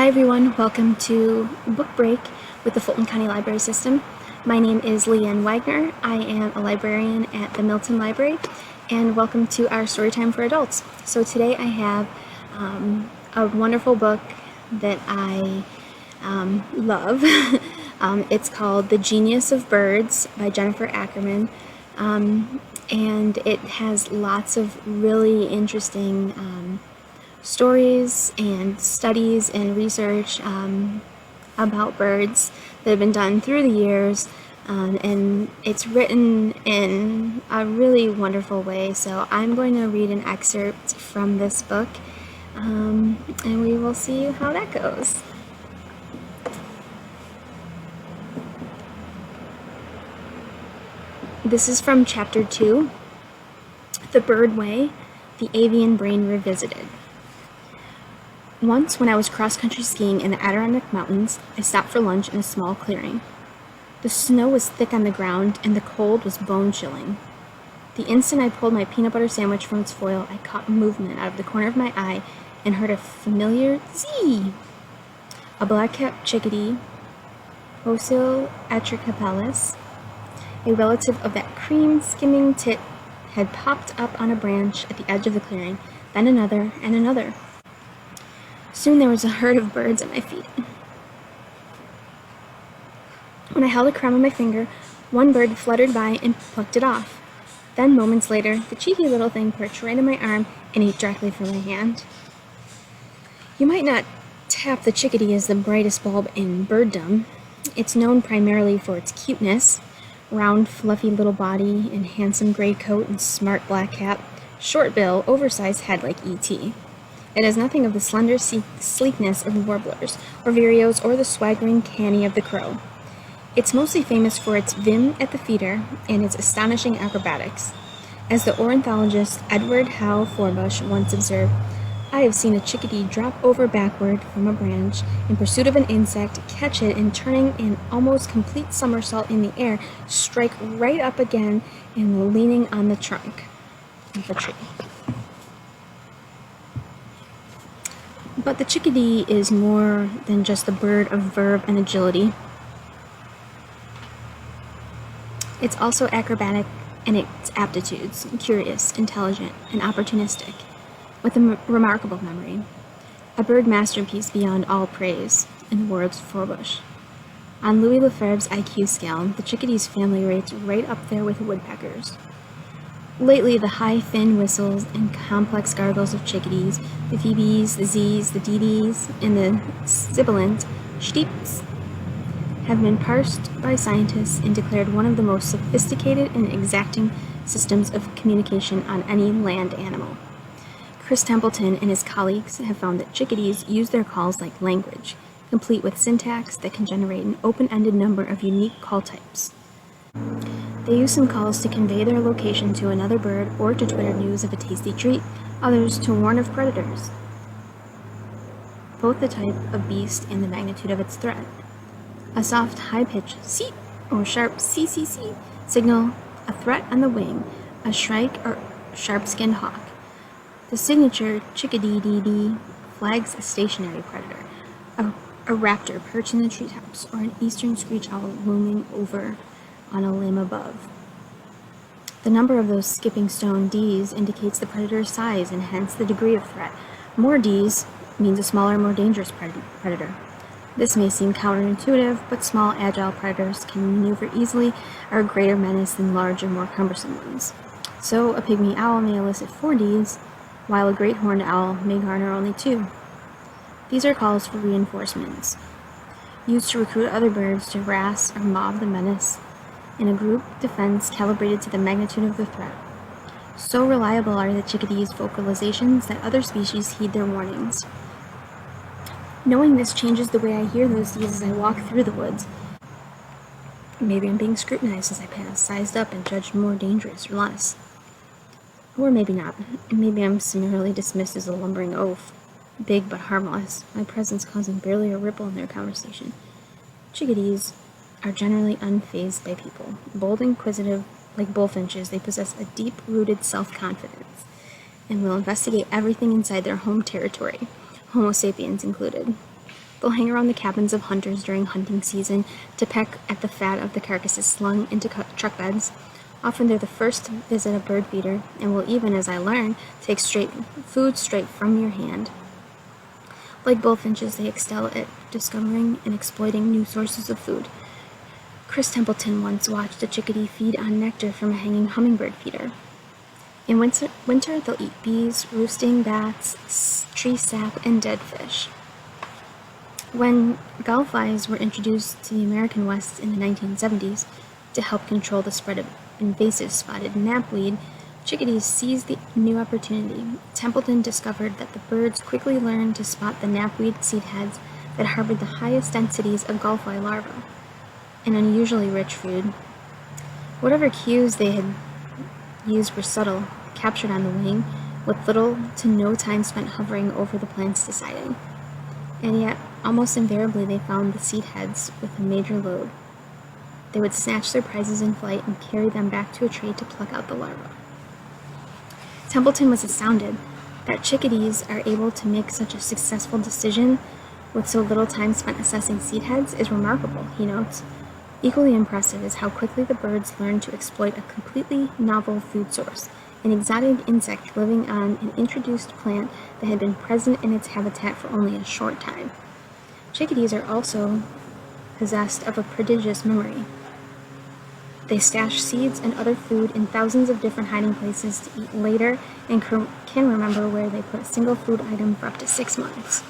Hi everyone, welcome to Book Break with the Fulton County Library System. My name is Liane Wagner. I am a librarian at the Milton Library, and welcome to our Storytime for Adults. So today I have a wonderful book that I love. It's called The Genius of Birds by Jennifer Ackerman, and it has lots of really interesting stories and studies and research about birds that have been done through the years, and it's written in a really wonderful way. So I'm going to read an excerpt from this book, and we will see how that goes. This is from Chapter 2, The Bird Way, the Avian Brain Revisited. Once, when I was cross-country skiing in the Adirondack Mountains, I stopped for lunch in a small clearing. The snow was thick on the ground, and the cold was bone-chilling. The instant I pulled my peanut butter sandwich from its foil, I caught movement out of the corner of my eye and heard a familiar zee. A black-capped chickadee, Procyle atricapellus, a relative of that cream-skimming tit, had popped up on a branch at the edge of the clearing, then another and another. Soon there was a herd of birds at my feet. When I held a crumb on my finger, one bird fluttered by and plucked it off. Then, moments later, the cheeky little thing perched right on my arm and ate directly from my hand. You might not tap the chickadee as the brightest bulb in birddom. It's known primarily for its cuteness, round, fluffy little body and handsome gray coat and smart black cap, short bill, oversized head like E.T. It has nothing of the slender sleekness of the warblers, or vireos, or the swaggering canny of the crow. It's mostly famous for its vim at the feeder and its astonishing acrobatics. As the ornithologist Edward Howe Forbush once observed, I have seen a chickadee drop over backward from a branch in pursuit of an insect, catch it, and turning an almost complete somersault in the air, strike right up again and leaning on the trunk of the tree. But the chickadee is more than just a bird of verve and agility. It's also acrobatic in its aptitudes, curious, intelligent, and opportunistic, with a remarkable memory. A bird masterpiece beyond all praise, in the words of Forbush. On Louis Lefebvre's IQ scale, the chickadee's family rates right up there with woodpeckers. Lately, the high, thin whistles and complex gargles of chickadees, the phoebes, the z's, the dee-dees, and the sibilant steeps, have been parsed by scientists and declared one of the most sophisticated and exacting systems of communication on any land animal. Chris Templeton and his colleagues have found that chickadees use their calls like language, complete with syntax that can generate an open-ended number of unique call types. They use some calls to convey their location to another bird or to twitter news of a tasty treat, others to warn of predators, both the type of beast and the magnitude of its threat. A soft, high-pitched seet or sharp CCC signal a threat on the wing, a shrike or sharp-skinned hawk. The signature chickadee-dee-dee flags a stationary predator, a raptor perched in the treetops, or an eastern screech owl looming over on a limb above. The number of those skipping stone Ds indicates the predator's size and hence the degree of threat. More Ds means a smaller, more dangerous predator. This may seem counterintuitive, but small, agile predators can maneuver easily, are a greater menace than larger, more cumbersome ones. So, a pygmy owl may elicit 4 Ds, while a great horned owl may garner only 2. These are calls for reinforcements, used to recruit other birds to harass or mob the menace in a group defense calibrated to the magnitude of the threat. So reliable are the chickadee's vocalizations that other species heed their warnings. Knowing this changes the way I hear those Ds as I walk through the woods. Maybe I'm being scrutinized as I pass, sized up and judged more dangerous or less. Or maybe not. Maybe I'm summarily dismissed as a lumbering oaf, big but harmless, my presence causing barely a ripple in their conversation. Chickadees are generally unfazed by people. Bold and inquisitive, like bullfinches, they possess a deep-rooted self-confidence and will investigate everything inside their home territory, Homo sapiens included. They'll hang around the cabins of hunters during hunting season to peck at the fat of the carcasses slung into truck beds. Often they're the first to visit a bird feeder and will even, as I learn, take food straight from your hand. Like bullfinches, they excel at discovering and exploiting new sources of food. Chris Templeton once watched a chickadee feed on nectar from a hanging hummingbird feeder. In winter, they'll eat bees, roosting bats, tree sap, and dead fish. When gallflies were introduced to the American West in the 1970s to help control the spread of invasive spotted knapweed, chickadees seized the new opportunity. Templeton discovered that the birds quickly learned to spot the knapweed seed heads that harbored the highest densities of gallfly larvae, an unusually rich food. Whatever cues they had used were subtle, captured on the wing, with little to no time spent hovering over the plants deciding. And yet, almost invariably they found the seed heads with a major load. They would snatch their prizes in flight and carry them back to a tree to pluck out the larvae. Templeton was astounded that chickadees are able to make such a successful decision with so little time spent assessing seed heads is remarkable, he notes. Equally impressive is how quickly the birds learn to exploit a completely novel food source, an exotic insect living on an introduced plant that had been present in its habitat for only a short time. Chickadees are also possessed of a prodigious memory. They stash seeds and other food in thousands of different hiding places to eat later and can remember where they put a single food item for up to 6 months.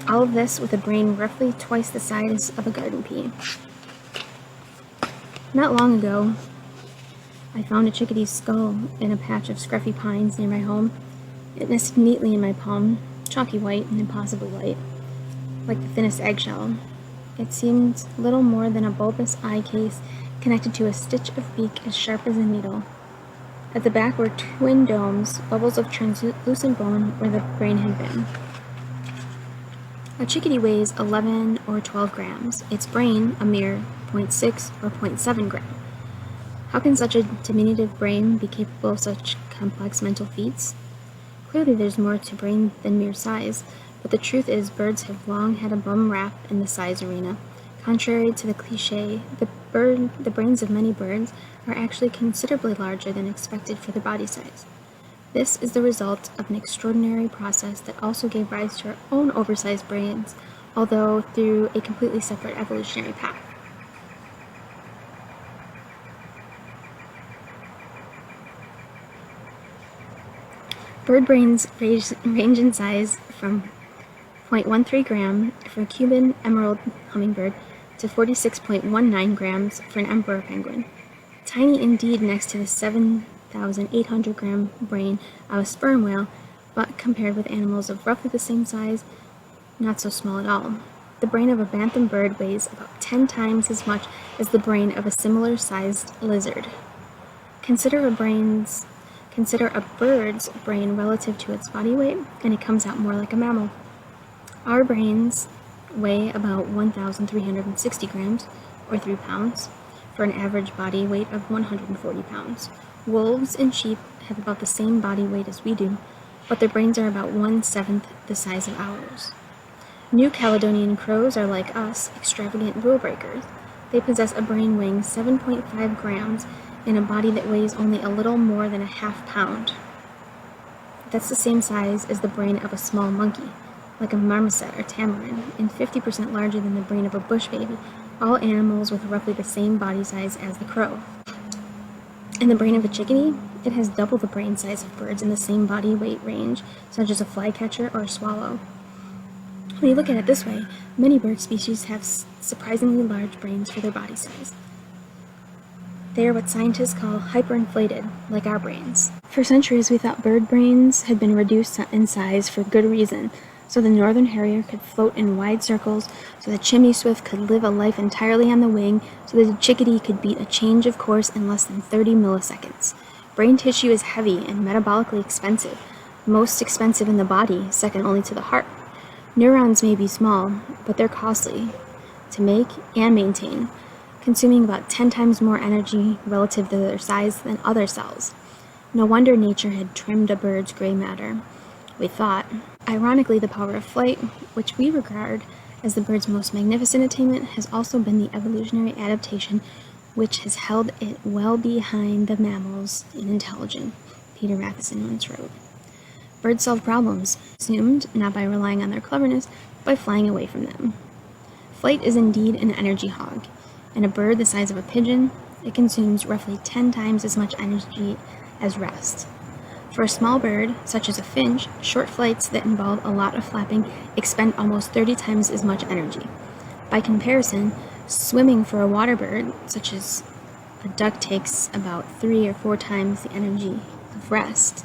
All of this with a brain roughly twice the size of a garden pea. Not long ago, I found a chickadee's skull in a patch of scruffy pines near my home. It nested neatly in my palm, chalky white and impossibly light, like the thinnest eggshell. It seemed little more than a bulbous eye case connected to a stitch of beak as sharp as a needle. At the back were twin domes, bubbles of translucent bone where the brain had been. A chickadee weighs 11 or 12 grams, its brain a mere 0.6 or 0.7 gram. How can such a diminutive brain be capable of such complex mental feats? Clearly there's more to brain than mere size, but the truth is birds have long had a bum rap in the size arena. Contrary to the cliché, the brains of many birds are actually considerably larger than expected for their body size. This is the result of an extraordinary process that also gave rise to our own oversized brains, although through a completely separate evolutionary path. Bird brains range in size from 0.13 gram for a Cuban emerald hummingbird to 46.19 grams for an emperor penguin. Tiny indeed next to the 7,800 gram brain of a sperm whale, but compared with animals of roughly the same size, not so small at all. The brain of a bantam bird weighs about 10 times as much as the brain of a similar sized lizard. Consider a bird's brain relative to its body weight, and it comes out more like a mammal. Our brains weigh about 1,360 grams, or 3 pounds, for an average body weight of 140 pounds. Wolves and sheep have about the same body weight as we do, but their brains are about 1/7 the size of ours. New Caledonian crows are like us, extravagant rule breakers. They possess a brain weighing 7.5 grams in a body that weighs only a little more than a half pound. That's the same size as the brain of a small monkey, like a marmoset or tamarin, and 50% larger than the brain of a bush baby, all animals with roughly the same body size as the crow. In the brain of a chickadee, it has double the brain size of birds in the same body weight range, such as a flycatcher or a swallow. When you look at it this way, many bird species have surprisingly large brains for their body size. They are what scientists call hyperinflated, like our brains. For centuries, we thought bird brains had been reduced in size for good reason, so the northern harrier could float in wide circles, so the chimney swift could live a life entirely on the wing, so that the chickadee could beat a change of course in less than 30 milliseconds. Brain tissue is heavy and metabolically expensive, most expensive in the body, second only to the heart. Neurons may be small, but they're costly to make and maintain, consuming about 10 times more energy relative to their size than other cells. No wonder nature had trimmed a bird's gray matter, we thought. Ironically, the power of flight, which we regard as the bird's most magnificent attainment, has also been the evolutionary adaptation which has held it well behind the mammals in intelligence, Peter Matheson once wrote. Birds solve problems, assumed not by relying on their cleverness, but by flying away from them. Flight is indeed an energy hog, and a bird the size of a pigeon, it consumes roughly 10 times as much energy as rest. For a small bird, such as a finch, short flights that involve a lot of flapping expend almost 30 times as much energy. By comparison, swimming for a water bird, such as a duck, takes about 3 or 4 times the energy of rest.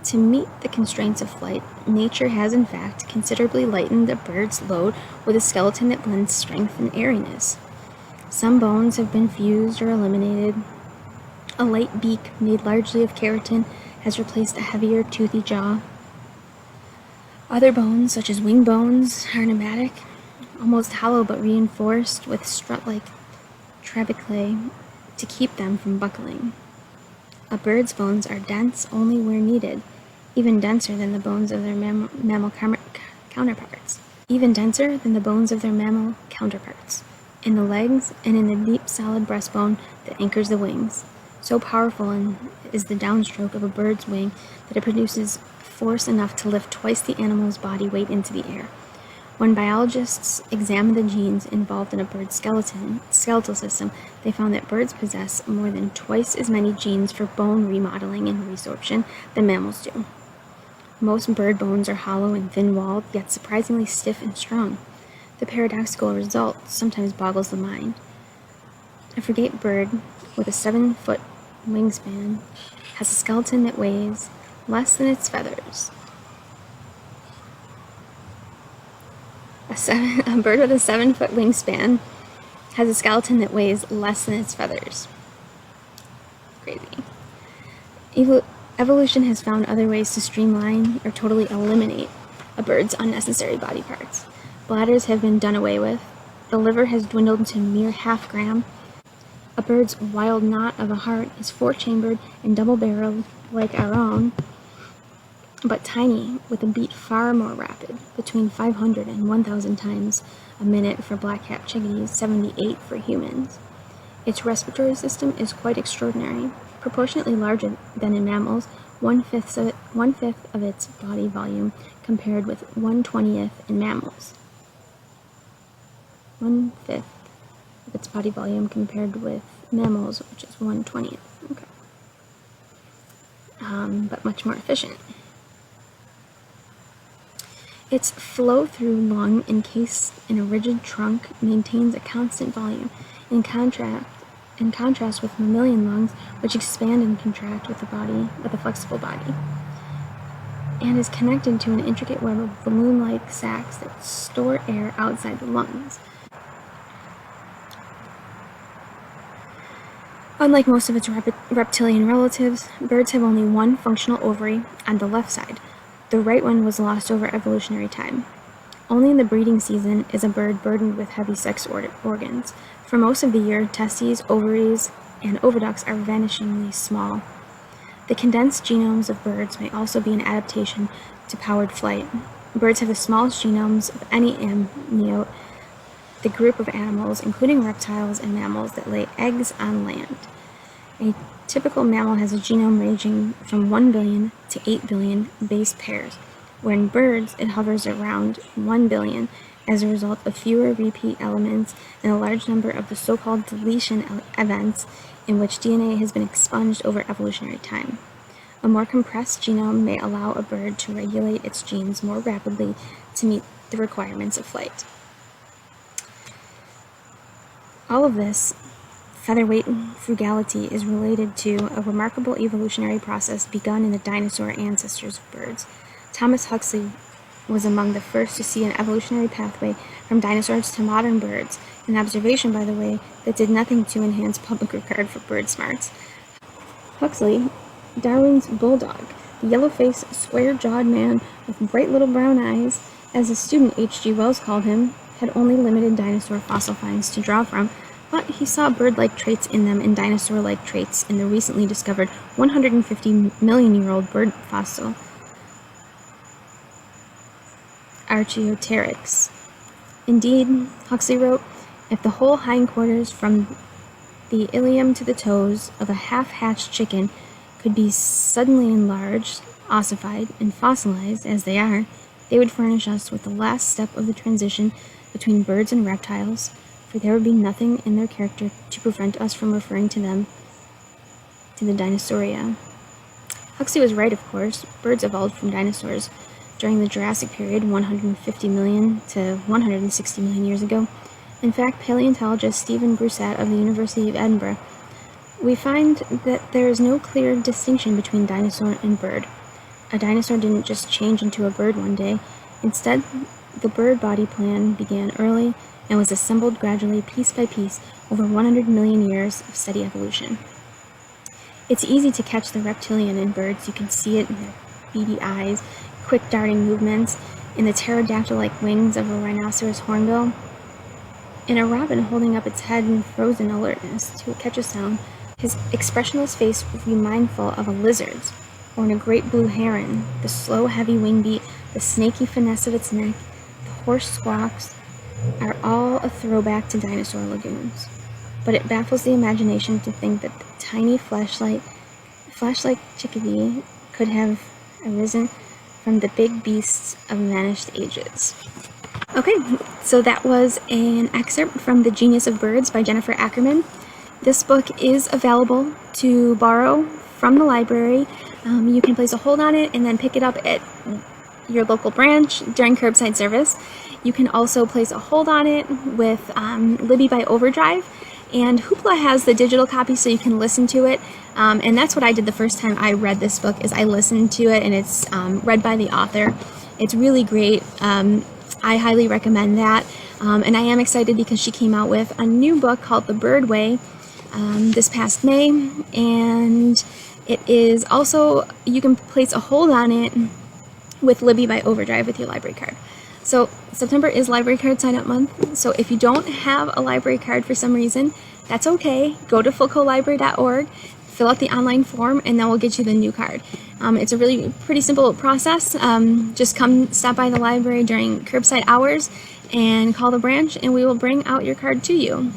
To meet the constraints of flight, nature has in fact considerably lightened a bird's load with a skeleton that blends strength and airiness. Some bones have been fused or eliminated. A light beak made largely of keratin has replaced a heavier, toothy jaw. Other bones, such as wing bones, are pneumatic, almost hollow but reinforced with strut-like trabeculae to keep them from buckling. A bird's bones are dense only where needed, even denser than the bones of their mammal counterparts. In the legs and in the deep, solid breastbone that anchors the wings. So powerful is the downstroke of a bird's wing that it produces force enough to lift twice the animal's body weight into the air. When biologists examined the genes involved in a bird's skeletal system, they found that birds possess more than twice as many genes for bone remodeling and resorption than mammals do. Most bird bones are hollow and thin-walled, yet surprisingly stiff and strong. The paradoxical result sometimes boggles the mind. A frigate bird with a 7-foot wingspan has a skeleton that weighs less than its feathers. A bird with a 7-foot wingspan has a skeleton that weighs less than its feathers. Crazy. Evolution has found other ways to streamline or totally eliminate a bird's unnecessary body parts. Bladders have been done away with. The liver has dwindled to a mere half-gram. A bird's wild knot of a heart is 4-chambered and double-barreled like our own, but tiny, with a beat far more rapid, between 500 and 1,000 times a minute for black-capped chickadees, 78 for humans. Its respiratory system is quite extraordinary, proportionately larger than in mammals, one-fifth of its body volume compared with 1/20th in mammals. 1/5 of its body volume compared with mammals, which is 1/20th. Okay. But much more efficient. Its flow-through lung, encased in a rigid trunk, maintains a constant volume, in contrast with mammalian lungs, which expand and contract with a flexible body, and is connected to an intricate web of balloon-like sacs that store air outside the lungs. Unlike most of its reptilian relatives, birds have only one functional ovary on the left side. The right one was lost over evolutionary time. Only in the breeding season is a bird burdened with heavy sex organs. For most of the year, testes, ovaries, and oviducts are vanishingly small. The condensed genomes of birds may also be an adaptation to powered flight. Birds have the smallest genomes of any amniote, the group of animals, including reptiles and mammals, that lay eggs on land. A typical mammal has a genome ranging from 1 billion to 8 billion base pairs, where in birds it hovers around 1 billion as a result of fewer repeat elements and a large number of the so-called deletion events in which DNA has been expunged over evolutionary time. A more compressed genome may allow a bird to regulate its genes more rapidly to meet the requirements of flight. All of this featherweight frugality is related to a remarkable evolutionary process begun in the dinosaur ancestors of birds. Thomas Huxley was among the first to see an evolutionary pathway from dinosaurs to modern birds, an observation, by the way, that did nothing to enhance public regard for bird smarts. Huxley, Darwin's bulldog, the yellow-faced, square-jawed man with bright little brown eyes, as his student H.G. Wells called him, had only limited dinosaur fossil finds to draw from, but he saw bird-like traits in them and dinosaur-like traits in the recently discovered 150 million-year-old bird fossil Archaeopteryx. Indeed, Huxley wrote, if the whole hindquarters from the ilium to the toes of a half-hatched chicken could be suddenly enlarged, ossified, and fossilized as they are, they would furnish us with the last step of the transition between birds and reptiles, for there would be nothing in their character to prevent us from referring to them to the Dinosauria. Huxley was right, of course. Birds evolved from dinosaurs during the Jurassic period, 150 million to 160 million years ago. In fact, paleontologist Stephen Brusat of the University of Edinburgh, we find that there is no clear distinction between dinosaur and bird. A dinosaur didn't just change into a bird one day. Instead, the bird body plan began early and was assembled gradually, piece by piece, over 100 million years of steady evolution. It's easy to catch the reptilian in birds. You can see it in their beady eyes, quick darting movements, in the pterodactyl-like wings of a rhinoceros hornbill, in a robin holding up its head in frozen alertness to catch a sound. His expressionless face would be mindful of a lizard's, or in a great blue heron, the slow, heavy wing beat, the snaky finesse of its neck, the hoarse squawks, are all a throwback to dinosaur lagoons. But it baffles the imagination to think that the tiny flashlight chickadee could have arisen from the big beasts of vanished ages. Okay, so that was an excerpt from The Genius of Birds by Jennifer Ackerman. This book is available to borrow from the library. You can place a hold on it and then pick it up at your local branch during curbside service. You can also place a hold on it with Libby by Overdrive, and Hoopla has the digital copy so you can listen to it, and that's what I did the first time I read this book, is I listened to it, and it's read by the author. It's really great. I highly recommend that, and I am excited because she came out with a new book called The Bird Way this past May, and it is also, you can place a hold on it with Libby by Overdrive with your library card. So September is library card sign up month, so if you don't have a library card for some reason, that's okay. Go to fulcolibrary.org, fill out the online form, and then we'll get you the new card. It's a really pretty simple process. Just come stop by the library during curbside hours and call the branch, and we will bring out your card to you.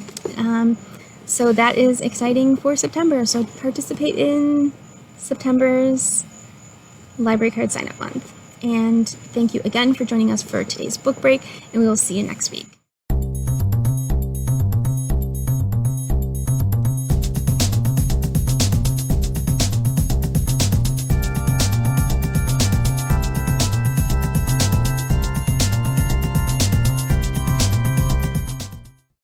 So that is exciting for September. So participate in September's library card sign up month. And thank you again for joining us for today's book break, and we will see you next week.